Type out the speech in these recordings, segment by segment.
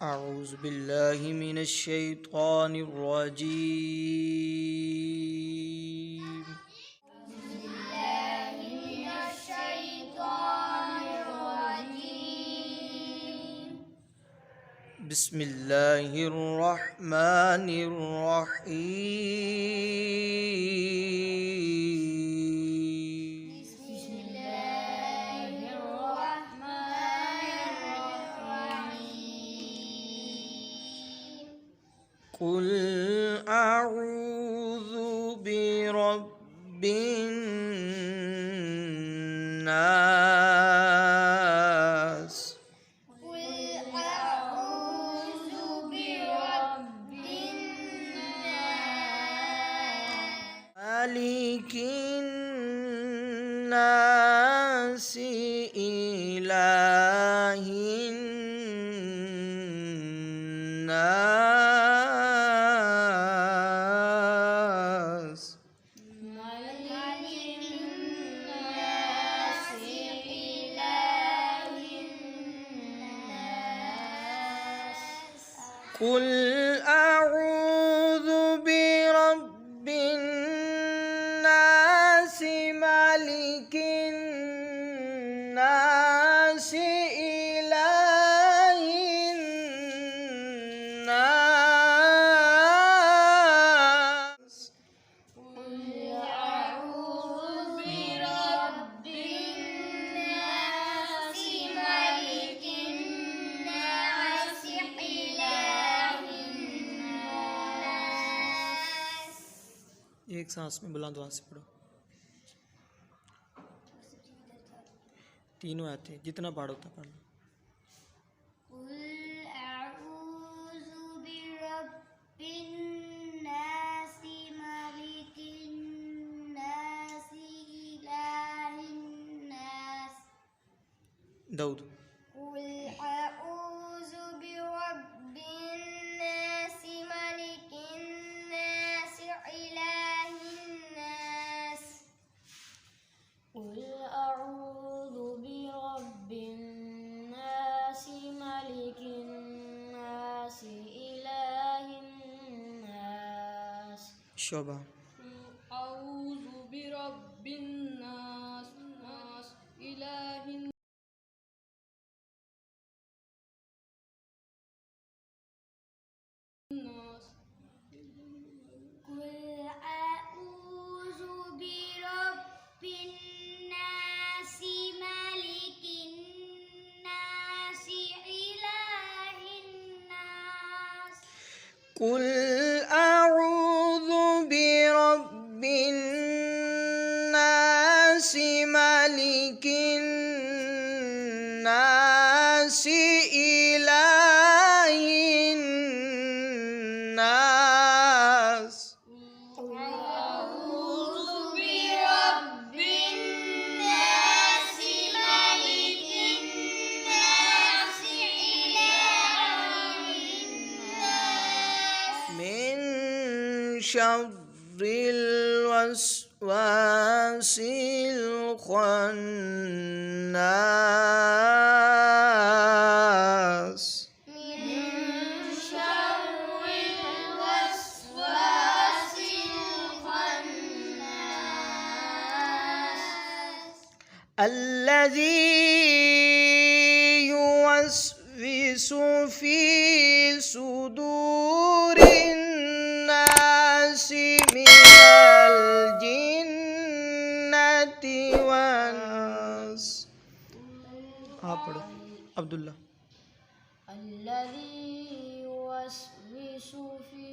أعوذ بالله من الشيطان الرجيم. بسم الله الرحمن الرحيم. قل أعوذ برب الناس مالك الناس إله الناس قل أعوذ برب الناس مالك الناس إله الناس एक सांस में बुलंद आवाज से पढ़ो। तीनों आते हैं, जितना पढ़ो उतना पढ़ लो। दाऊद शोभा أعوذ برب الناس إله الناس قل أعوذ برب الناس مالك الناس إله الناس من شر الوسواس الخناس الذي يوسوس في صدور الناس من الجنة والناس. आप पढ़ो अब्दुल्ला। الذي يوسوس في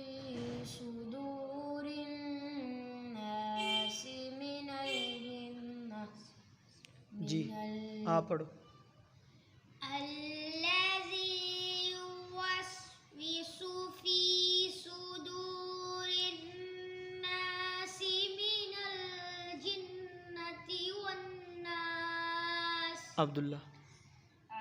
صدور الناس من الجنة जी आप पढ़ो। الذي يوسوس في صدور الناس من الجنة والناس. अब्दुल्ला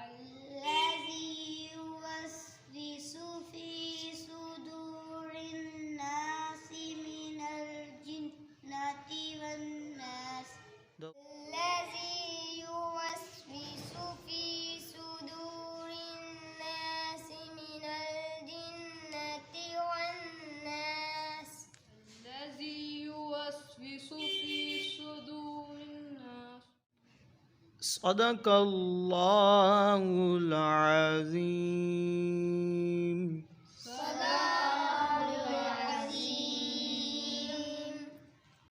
الذي يوسوس في صدور الناس من الجنة والناس. الذي يوسوس في صدور الناس من صدق الله العظيم.